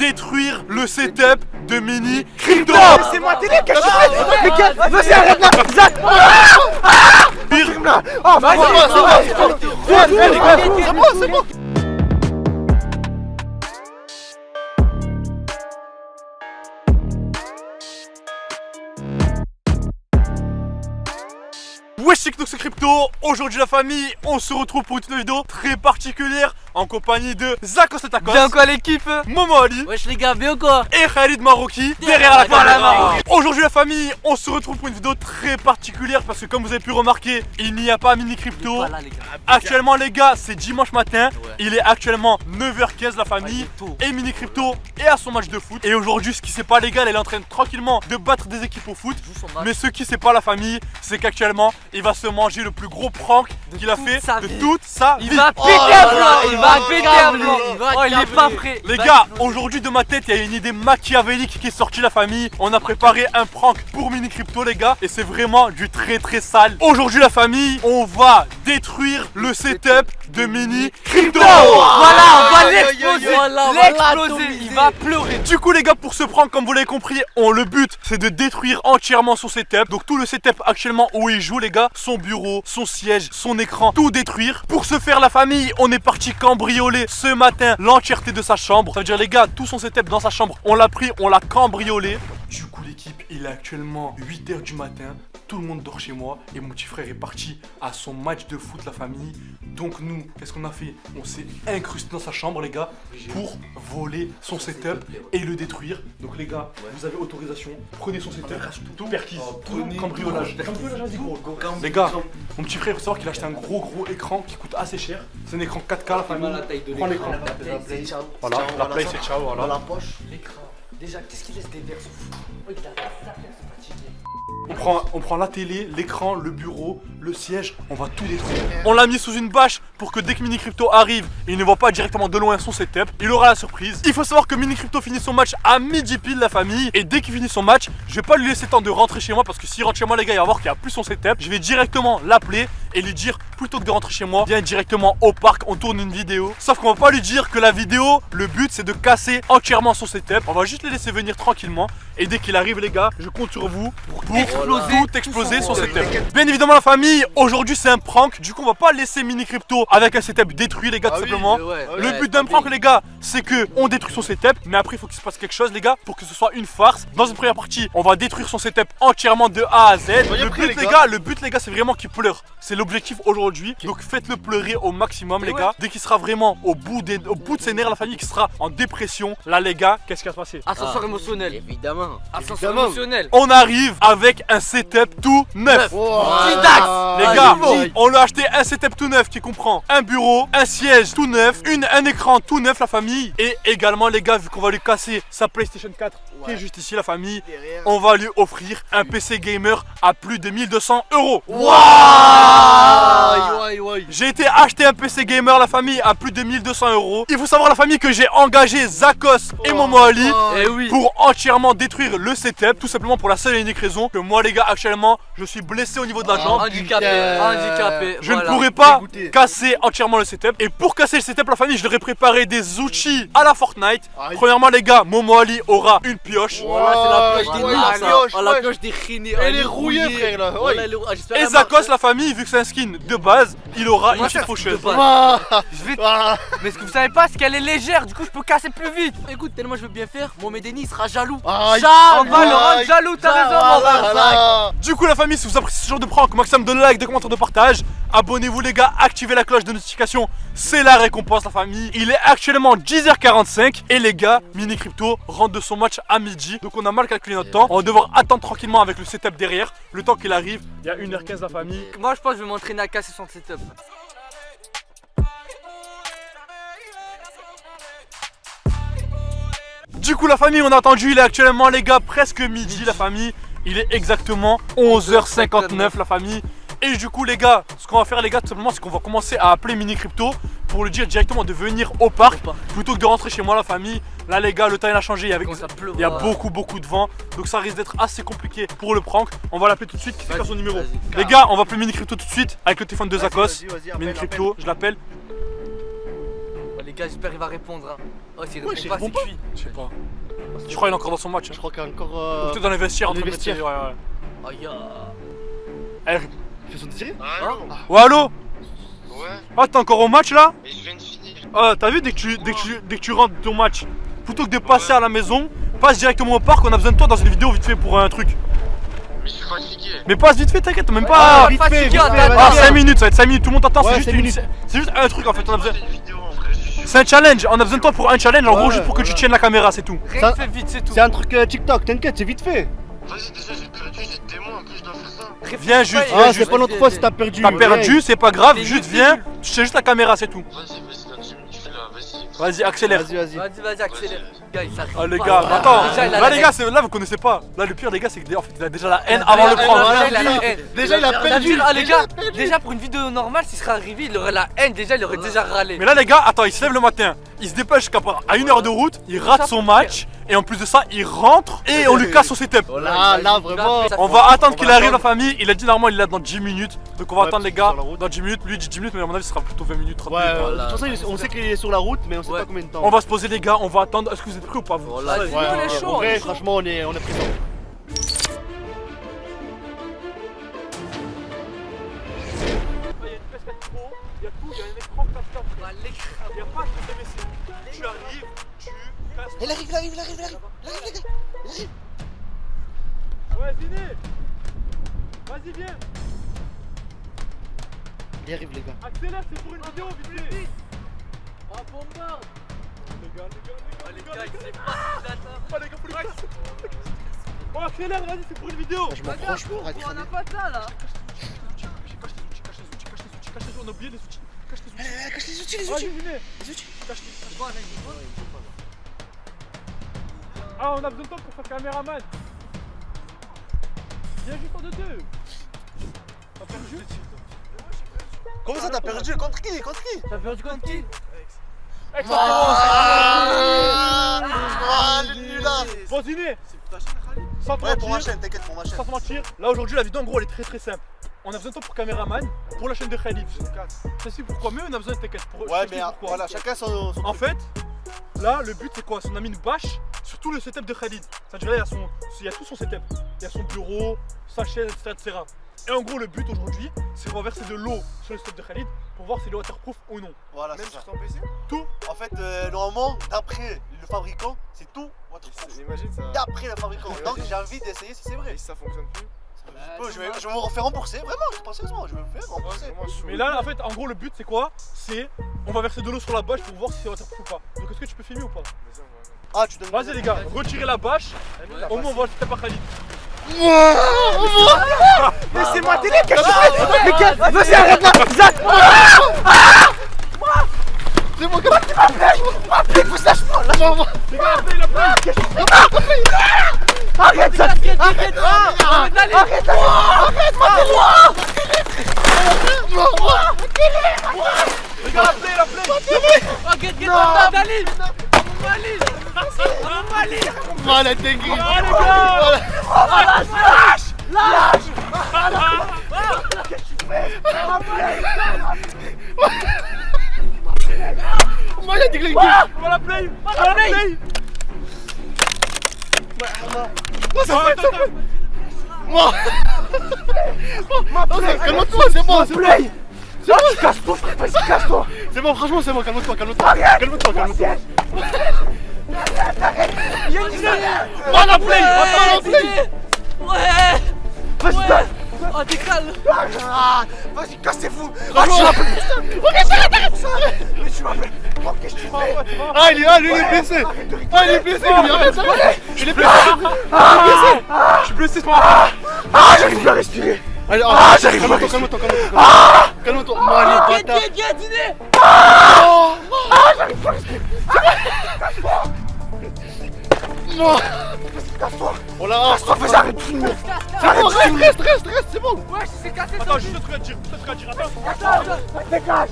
détruire le setup de Mini Crypto. C'est moi télé, qu'est-ce que tu fais? Vas-y, arrête là. Zach. Oh, c'est bon. Wesh, c'est Knox Crypto. Aujourd'hui la famille, on se retrouve pour une nouvelle vidéo très particulière en compagnie de Zakos et Takos. Bien quoi l'équipe? Momo Ali. Wesh les gars, bien quoi? Et Khalid Maroki derrière la caméra. Aujourd'hui la famille, on se retrouve pour une vidéo très particulière parce que comme vous avez pu remarquer, il n'y a pas Mini Crypto. Actuellement les gars, c'est dimanche matin. Il est actuellement 9h15 la famille. Et Mini Crypto est à son match de foot. Et aujourd'hui ce qui sait pas les gars, elle est en train tranquillement de battre des équipes au foot. Mais ce qui sait pas la famille, c'est qu'actuellement il va se manger le plus gros prank qu'il a fait de toute sa vie. Il va péter un blanc. Il va péter un blanc. Oh, il est pas prêt. Les gars, aujourd'hui de ma tête, il y a une idée machiavélique qui est sortie la famille. On a préparé un prank pour Mini Crypto les gars. Et c'est vraiment du très très sale. Aujourd'hui la famille, on va détruire le setup de Mini Crypto. Voilà, on va l'exploser. L'exploser, il va pleurer. Du coup les gars, pour ce prank, comme vous l'avez compris, le but c'est de détruire entièrement son setup. Donc tout le setup actuellement où il joue les gars, son bureau, son siège, son écran, tout détruire. Pour ce faire la famille, on est parti cambrioler ce matin l'entièreté de sa chambre. Ça veut dire les gars, tout son setup dans sa chambre, on l'a pris, on l'a cambriolé. Du coup l'équipe, il est actuellement 8h du matin. Tout le monde dort chez moi et mon petit frère est parti à son match de foot la famille. Donc nous, qu'est-ce qu'on a fait? On s'est incrusté dans sa chambre les gars pour voler son setup et le détruire. Donc les gars, vous avez autorisation, prenez son setup, tout perquise, tout cambriolage. Les gars, mon petit frère, il faut savoir qu'il a acheté un gros écran qui coûte assez cher. C'est un écran 4K la famille. Prends l'écran. Voilà, la play c'est ciao, voilà. Dans la poche. L'écran. Déjà, qu'est-ce qu'il laisse des verres ce fou? On prend la télé, l'écran, le bureau, le siège, on va tout détruire. On l'a mis sous une bâche pour que dès que Mini Crypto arrive et il ne voit pas directement de loin son setup, il aura la surprise. Il faut savoir que Mini Crypto finit son match à midi pile la famille. Et dès qu'il finit son match, je vais pas lui laisser le temps de rentrer chez moi parce que s'il rentre chez moi les gars, il va voir qu'il n'y a plus son setup. Je vais directement l'appeler et lui dire plutôt que de rentrer chez moi, viens directement au parc, on tourne une vidéo. Sauf qu'on va pas lui dire que la vidéo, le but c'est de casser entièrement son setup. On va juste les laisser venir tranquillement. Et dès qu'il arrive les gars, je compte sur vous pour exploser son setup. Bien évidemment la famille, aujourd'hui c'est un prank. Du coup on va pas laisser Mini Crypto avec un setup détruit les gars tout simplement. Le but d'un prank les gars, c'est que on détruit son setup. Mais après il faut qu'il se passe quelque chose les gars pour que ce soit une farce. Dans une première partie, on va détruire son setup entièrement de A à Z. Le but les gars c'est vraiment qu'il pleure. C'est l'objectif aujourd'hui. Donc faites-le pleurer au maximum les gars. Dès qu'il sera vraiment au bout de ses nerfs la famille, qui sera en dépression, là les gars, qu'est-ce qui va se passer? Ascenseur émotionnel. Évidemment. Ascenseur émotionnel. On arrive avec un setup tout neuf. Les gars, on lui a acheté un setup tout neuf qui comprend un bureau, un siège tout neuf, un écran tout neuf la famille. Et également les gars, vu qu'on va lui casser sa PlayStation 4 qui est juste ici la famille, on va lui offrir un PC gamer à plus de 1200 €. J'ai été acheter un PC gamer la famille à plus de 1200 €. Il faut savoir la famille que j'ai engagé Zakos et Momo Ali pour entièrement détruire le setup. Tout simplement pour la seule et unique raison que moi les gars actuellement je suis blessé au niveau de la jambe. Handicapé. Je ne pourrais pas casser entièrement le setup. Et pour casser le setup la famille, je leur ai préparé des outils à la Fortnite. Premièrement les gars, Momo Ali aura une pioche. Voilà, c'est la pioche des noobs, la pioche des chinés. Elle est rouillée frère là. Et Zakos la famille, vu que c'est un skin de base, il aura une petite faucheuse. Mais ce que vous savez pas, c'est qu'elle est légère, du coup je peux casser plus vite. Écoute, tellement je veux bien faire, mon Médéni sera jaloux. On va le rendre jaloux, t'as raison. Du coup la famille, si vous appréciez ce genre de prank, maximum de likes, de commentaires, de partage. Abonnez-vous les gars, activez la cloche de notification, c'est la récompense la famille. Il est actuellement 10h45 et les gars, Mini Crypto rentre de son match à midi. Donc on a mal calculé notre temps, on va devoir attendre tranquillement avec le setup derrière. Le temps qu'il arrive, il y a 1h15 la famille. Moi je pense que je vais m'entraîner à casser son setup. Du coup la famille, on a attendu, il est actuellement les gars presque midi la famille. Il est exactement 11h59 la famille. Et du coup les gars, ce qu'on va faire les gars tout simplement, c'est qu'on va commencer à appeler Mini Crypto pour lui dire directement de venir au parc plutôt que de rentrer chez moi la famille. Là les gars, le temps il a changé, il y a beaucoup de vent, donc ça risque d'être assez compliqué pour le prank. On va l'appeler tout de suite, qui fait son numéro. Les gars, on va appeler Mini Crypto tout de suite avec le téléphone de Zakos. Mini Crypto, je l'appelle. gars, j'espère qu'il va répondre. Hein. Oh, s'il Ouais, répond pas, c'est cuit. Je sais pas. Je crois qu'il est encore dans son match. Je crois qu'il y a encore. Peut-être dans les vestiaires en train de les mettre ses- vestiaires. ouais. Aïe, Eh, Il fait son désiré. Allô? ouais, allô? Ouais, Ah, t'es encore au match là? mais je viens de finir. Ah, t'as vu, dès que tu rentres de ton match, plutôt que de passer à la maison, passe directement au parc, on a besoin de toi dans une vidéo vite fait pour un truc. Mais je suis fatigué. Mais passe vite fait, t'inquiète, même pas. vite fait, fatigué, vite fait, attends, Ah, vas-y. 5 minutes, ça va être 5 minutes, tout le monde t'attend, Ouais, c'est juste, 5 minutes. c'est juste un truc en fait, on a besoin. C'est une vidéo en vrai, je suis C'est un challenge, on a besoin de toi pour un challenge, en Ouais, gros, juste pour que tu voilà. tiennes la caméra, c'est tout. Rien Ça- que fait vite, c'est tout. C'est un truc TikTok, t'inquiète, c'est vite fait. Vas-y, déjà j'ai perdu, j'ai des mois, en plus je dois faire ça. Viens juste, Ouais, viens Ah, juste. c'est pas notre faute si t'as perdu. T'as perdu, c'est pas grave, T'es juste nul, viens, t'es tu tiens juste la caméra, c'est tout. Vas-y, dans 10 minutes, je suis là, vas-y. Vas-y, accélère. Vas-y, vas-y. Vas-y, accélère. Gars, il s'arrive Ah les pas. gars, attends, Déjà, il a là la les haine. gars, là vous connaissez pas. Là le pire les gars c'est que en fait il a déjà la haine avant de le Déjà, prendre. il a la haine. Déjà, il a perdu. Ah les gars, déjà pour une vidéo normale, s'il serait arrivé, il aurait la haine. Déjà, il aurait déjà râlé. Mais là les gars, attends, il se lève le matin, il se dépêche à 1 heure de route, il rate son match et en plus de ça il rentre et on lui casse son setup. Là, vraiment. On va attendre qu'il va arrive la attendre. famille, il a dit normalement il est là dans 10 minutes. Donc on va Ouais, attendre les parce gars qu'il est sur la route. dans 10 minutes, lui il dit 10 minutes mais à mon avis ce sera plutôt 20 minutes, 30 Ouais, minutes. Voilà. de toute façon, on sait qu'il est sur la route, mais on sait Ouais. pas combien de temps. On va se poser les gars, on va attendre. Est-ce que vous êtes prêts ou pas vous? Voilà, Ouais, on est ouais, chaud, en on vrai, est chaud. franchement, on est présent. Il y a une PS4 Pro, il y a tout, il y a un écran Bah, l'écran. il n'y a pas de MSC. Tu arrives, tu casses. Il arrive, les gars. Ouais, Ziné. Vas-y, viens. Il arrive, les gars. Accélère, c'est pour une vidéo, vite fait. Ah, bombarde. Les gars, Ah, les gars, il sait pas ce qu'il attend. Oh, les gars, faut les casser. Oh, accélère, vas-y, c'est pour une vidéo. Je m'approche pour On n'a pas ça là. Cache les outils, on a oublié les outils. Cache les outils. Cache les outils, Vas-y, Ziné. Cache les Ah, on a besoin de toi pour faire caméraman. Viens juste en deux. T'as perdu? Comment ça, t'as perdu? Contre qui? T'as perdu contre qui? Bon, Ziné. Sans te mentir, t'inquiète pour ma sans te mentir, là aujourd'hui la vidéo en gros elle est très très simple. On a besoin de toi pour caméraman pour la chaîne de Khalid. Je sais pourquoi, mais on a besoin de t'inquiète pour Ouais, je sais mais pourquoi. voilà, chacun son. En fait, là le but c'est quoi? On a mis une bâche sur tout le setup de Khalid. C'est-à-dire là il y a tout son setup. Il y a son bureau, sa chaise, etc. Et en gros le but aujourd'hui c'est qu'on va verser de l'eau sur le setup de Khalid pour voir s'il est waterproof ou non. Voilà, c'est ça. PC? Tout. En fait, normalement, d'après le fabricant, c'est tout waterproof. Imagine ça. D'après le fabricant. Donc j'ai envie d'essayer si c'est vrai. Et si ça fonctionne plus. Je vais me refaire rembourser, vraiment, je pense sérieusement, je vais me faire rembourser. Vraiment chaud. Mais là en fait en gros le but c'est quoi? C'est on va verser de l'eau sur la bâche pour voir si c'est waterproof ou pas. Donc est-ce que tu peux filmer ou pas? Vas-y, on va- Ah, tu donnes. Vas-y les gars, retirez la bâche, au moins on voit le setup à Khalid. Laissez-moi télé, qu'est-ce vas-y, arrête là. C'est moi qui m'appelle, vous lâche-moi, lâche-moi. Les gars, appelez, appelez. Arrête ça. Les gars, appelez, appelez. Oh, get, on Dalil. Voilà, t'es gris. Ah les gars. Voilà, t'es gris. On va l'appeler. On va l'appeler. Attends. Moi. Calme-toi, c'est bon, c'est bon. Casse-toi, frère, vas-y, casse-toi. C'est bon, franchement, c'est bon, calme-toi, calme-toi. Calme-toi, calme-toi. On va l'appeler. Ouais. Vas-y, Ouais. Oh, décale. vas-y, cassez-vous. Ah, tu m'appelles. Mais tu m'appelles. Oh, qu'est-ce que tu fais? Ah, lui, il est blessé. Ah, il est blessé, lui, arrête ça. Il est blessé. Je suis blessé, c'est pas. Ah, j'arrive plus à respirer. Allez, j'arrive plus à respirer. Calme-toi. Calme-toi. Moi, allez, bâtard. Get, dîner. J'arrive plus à respirer. Non. Casse-toi. Oh là, casse-toi, vas-y, arrête de filmer. C'est bon, reste, c'est bon. Ouais, c'est cassé. Attends, juste un truc à dire. Attends. Dégage.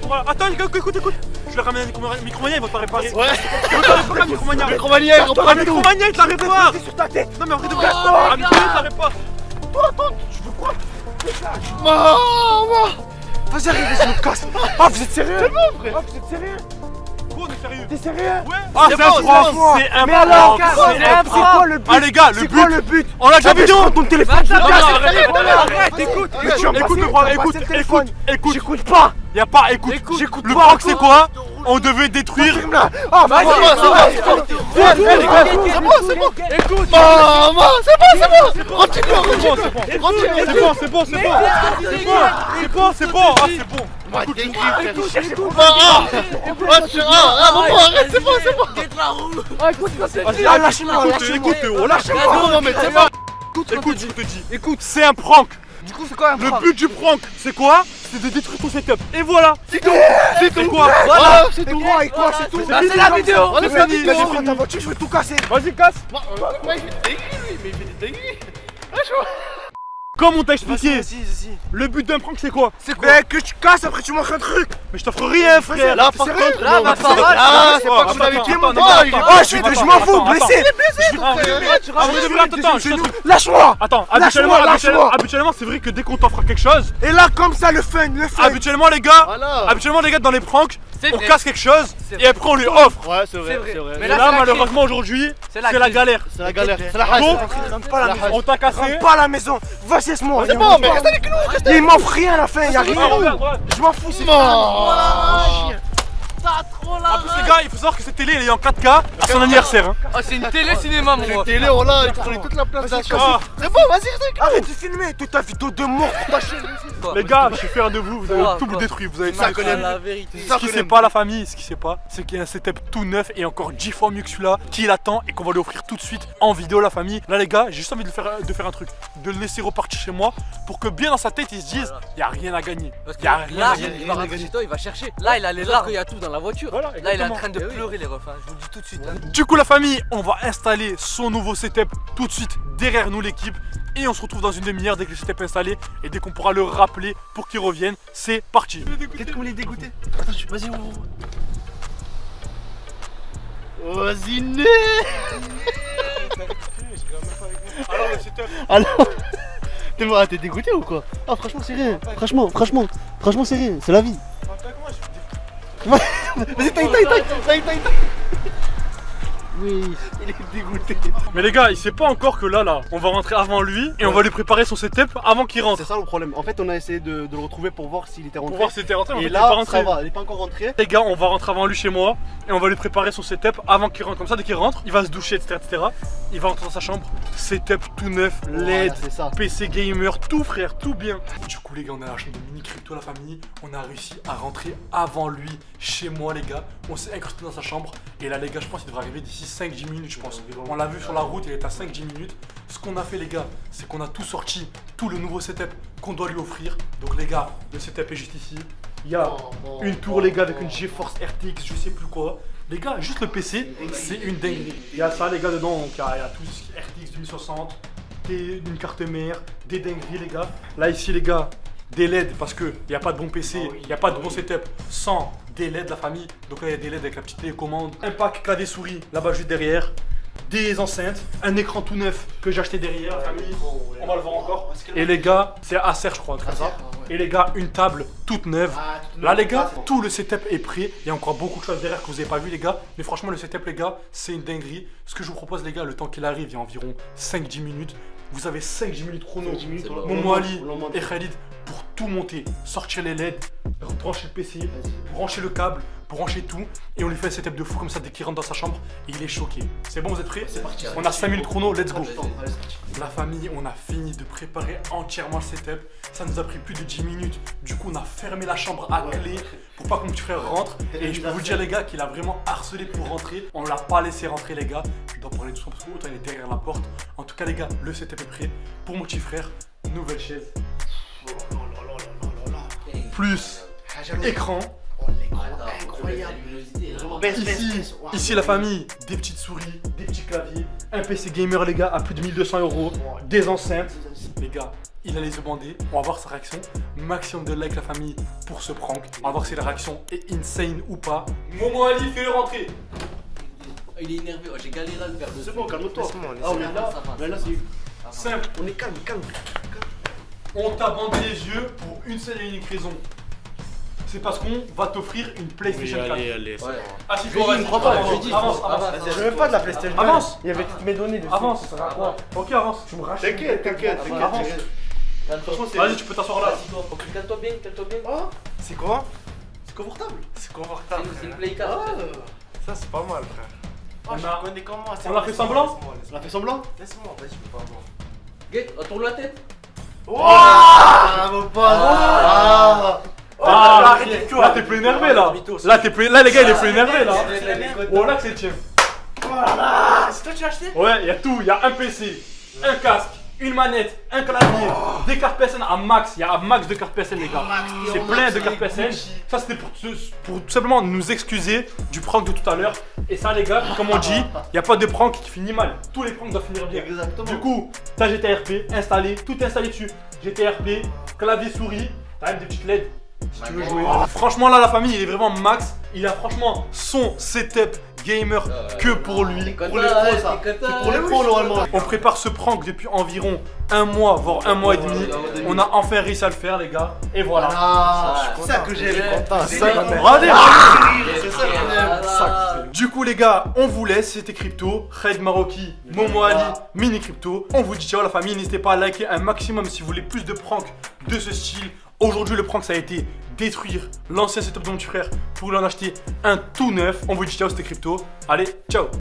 Voilà. Attends, les gars, écoute. Je vais ramener un micromania, il va te la réparer. Ouais. Il va te la réparer, un micromania. Micromania, il reprend Un micromania, il te la répare. C'est sur ta tête. Non, mais en vrai de Oh, vrai, un les micromania, il te gars. la répare. Attends, tu veux quoi? Dégage. Vas-y, arrive, vas-y, me casse. Ah, vous êtes sérieux? C'est bon, frère. Ah, vous êtes sérieux? sérieux. T'es sérieux? Ouais. Ah, c'est un prank. C'est un Mais alors, prank. c'est quoi le but? Ah les gars, le C'est quoi but. le but? On l'a déjà J'avais vidéo. ton téléphone. Arrête, écoute. Écoute le prank, écoute. J'écoute pas. Y a pas, écoute. J'écoute Le pas. prank c'est quoi? On devait détruire. Ah, Vas-y, c'est bon. écoute. Maman, c'est bon. Continue. C'est bon. Ah c'est bon. Arrête, c'est bon. Ah lâche-moi. Écoute, lâche-moi. Non, mais c'est bon. Écoute, je te dis. Écoute, c'est un prank. Du coup, c'est quoi un Le prank? but du prank, c'est quoi? C'est de détruire ton setup. Et voilà. C'est tout. C'est quoi? Voilà, c'est tout. Et quoi, c'est tout. Bah, c'est la vidéo. Vas-y, prends ta voiture, je vais tout casser. Vas-y, casse. Mais il fait des dingueries. Comme on t'a expliqué, Vas-y. le but d'un prank c'est quoi? Mais que tu casses, après tu m'offres un truc. Mais je t'offre rien, frère. Là, par contre, Là, ma parole. là, c'est pas que tu l'avais tué, mon gars. Je m'en fous, blessé. Lâche-moi. Attends, Lâche-moi. habituellement c'est vrai que dès qu'on t'offre quelque chose, Et là, comme ça, le fun. habituellement les gars, Voilà. dans les pranks, C'est on vrai. casse quelque chose C'est et après on lui offre. Ouais, c'est vrai. Mais Et là, là c'est la malheureusement aujourd'hui, C'est la c'est la crise. galère. C'est la galère. C'est la Donc, hache. on t'a cassé. Rentre pas à la maison. Vas-y, laisse-moi. C'est bon, mais reste avec nous. Oh, Il m'offre rien à la fin. Y'a rien. Ah, regarde, ouais. Je m'en fous, c'est T'as trop la En plus les gars, il faut savoir que cette télé elle est en 4K à son anniversaire. Hein. Oh, c'est une télé cinéma, mon gars. télé, oh là, il prenait toute la place de la chambre. C'est bon, vas-y, reste. Arrête de filmer toute ta vidéo de mort. Les gars, je suis fier de vous, vous avez Quoi, tout quoi détruit, vous avez tout Ça détruit. connaît. La vérité. Ce qui sait pas la famille, ce qui sait pas, c'est qu'il y a un setup tout neuf et encore 10 fois mieux que celui-là qui l'attend et qu'on va lui offrir tout de suite en vidéo la famille. Là les gars, j'ai juste envie de faire un truc, de le laisser repartir chez moi pour que bien dans sa tête il se dise y a rien à gagner. Parce que Y a rien là, à gagner. il va rentrer chez toi, il va chercher. Là, il a les larmes. Il y a tout dans la voiture. Voilà, Là, il est en exactement. train de pleurer, les refs. Je vous le dis tout de suite. Du coup la famille, on va installer son nouveau setup tout de suite derrière nous l'équipe et on se retrouve dans une demi-heure dès que le setup est installé et dès qu'on pourra le rappeler pour qu'il revienne. C'est parti. Peut-être qu'on les dégoûté. Vas-y, Vas-y, né. Alors le setup. Alors, t'es dégoûté ou quoi? Ah, franchement, c'est rien. Franchement, c'est rien. C'est la vie. Vas-y, taille. Oui, il est dégoûté. Mais les gars, il sait pas encore que là, on va rentrer avant lui et on va lui préparer son setup avant qu'il rentre. C'est ça le problème. En fait, on a essayé de le retrouver pour voir s'il était rentré. Pour voir s'il était rentré, mais en Et fait, il est pas là, rentré. ça va, il est pas encore rentré. Les gars, on va rentrer avant lui chez moi et on va lui préparer son setup avant qu'il rentre. Comme ça, dès qu'il rentre, il va se doucher, etc. Il va rentrer dans sa chambre, setup tout neuf, LED, Voilà, c'est ça. PC gamer, tout frère, tout bien. Du coup, les gars, on a la chambre de Mini Crypto, la famille. On a réussi à rentrer avant lui chez moi, les gars. On s'est incrusté dans sa chambre et là, les gars, je pense qu'il devrait arriver d'ici 5-10 minutes, je pense. On l'a vu sur la route, il est à 5-10 minutes. Ce qu'on a fait, les gars, c'est qu'on a tout sorti, tout le nouveau setup qu'on doit lui offrir. Donc, les gars, le setup est juste ici. Il y a une tour, les gars, avec une GeForce RTX, je sais plus quoi. Les gars, juste le PC, c'est une dinguerie. Il y a ça, les gars, dedans. Donc, il y a tout ce qui est RTX 2060, une carte mère, des dingueries, les gars. Là, ici, les gars, des LED, parce qu'il n'y a pas de bon PC, il n'y a pas de bon setup sans des LED, la famille. Donc là, il y a des LED avec la petite télécommande, un pack clavier souris là-bas juste derrière. Des enceintes, un écran tout neuf que j'ai acheté derrière, la famille, on va le voir encore. Et les gars, c'est Acer je crois, un truc comme ça. Et les gars, une table toute neuve. Là les gars, tout le setup est prêt. Il y a encore beaucoup de choses derrière que vous n'avez pas vu les gars. Mais franchement le setup les gars, c'est une dinguerie. Ce que je vous propose les gars, le temps qu'il arrive, il y a environ 5-10 minutes. Vous avez 5-10 minutes chrono, Momo Ali et Khalid pour tout monter, sortir les LED, brancher le PC, brancher le câble, brancher tout et on lui fait un setup de fou comme ça dès qu'il rentre dans sa chambre et il est choqué. C'est bon, vous êtes prêts? C'est parti. On a 5 minutes chrono, let's go. La famille, on a fini de préparer entièrement le setup. Ça nous a pris plus de 10 minutes. Du coup, on a fermé la chambre à clé pour pas que mon petit frère rentre. Et je peux vous dire les gars qu'il a vraiment harcelé pour rentrer. On l'a pas laissé rentrer les gars. Je dois parler doucement parce que l'autre il est derrière la porte. En tout cas les gars, le setup est prêt pour mon petit frère. Nouvelle chaise. Plus écran. Ici la famille, des petites souris, des petits claviers, un PC gamer les gars à plus de 1200 €, des enceintes. Les gars, il a les yeux bandés, on va voir sa réaction. Maximum de likes la famille pour ce prank. On va voir si la réaction est insane ou pas. Momo Ali, fais-le rentrer. Il est énervé, j'ai galéré à le faire. C'est bon, calme-toi. Ah, on est là. Là, c'est Simple, on est calme. on t'a bandé les yeux pour une seule et unique raison. c'est parce qu'on va t'offrir une PlayStation 4. Allez, c'est bon. Assis-toi, Je crois pas, avance. Je veux même pas de la PlayStation. Avance. Il y avait toutes mes données dessus. Avance. Ça sert à quoi? Ok, avance. Tu me rachètes. T'inquiète. Avance. Vas-y, tu peux t'asseoir là. Calme-toi bien. Oh, c'est quoi? C'est confortable. C'est confortable. C'est une Play 4. Ça, c'est pas mal, frère. On je a- connais comment? on a fait semblant? On a fait semblant? Laisse-moi, vas-y, je peux pas voir. Guette, retourne la tête. Ah, mon pote! Ah! Ah, là t'es plus énervé là. Là les gars il est plus énervé là. Oh là que c'est le tien. Voilà! C'est toi qui l'as acheté? Ouais, il y a tout, il y a un PC, un casque, une manette, un clavier, des cartes PSN à max, il y a un max de cartes PSN les gars. C'est plein de cartes PSN. Ça c'était pour tout simplement nous excuser du prank de tout à l'heure. Et ça les gars, comme on dit, il n'y a pas de prank qui finit mal. Tous les pranks doivent finir bien. Exactement. Du coup, t'as GTRP installé, tout est installé dessus. GTRP, clavier souris, t'as même des petites LED. Si tu veux jouer. Franchement là la famille il est vraiment max. Il a franchement son setup gamer que pour lui. Pour les pros, ça. C'est pour les pros, normalement. On prépare ce prank depuis environ un mois, voire un mois et demi. On a enfin réussi à le faire les gars. Et voilà. Ah, c'est ça que j'aime. C'est ça qu'on aime. Regardez. C'est ça qu'on aime. Du coup les gars, on vous laisse, c'était Crypto, Khaled Maroki, Momo Ali, Mini Crypto. On vous dit ciao la famille, n'hésitez pas à liker un maximum si vous voulez plus de pranks de ce style. Aujourd'hui le prank ça a été détruire l'ancien setup de mon petit frère pour lui en acheter un tout neuf. On vous dit ciao, c'était Crypto. Allez, ciao.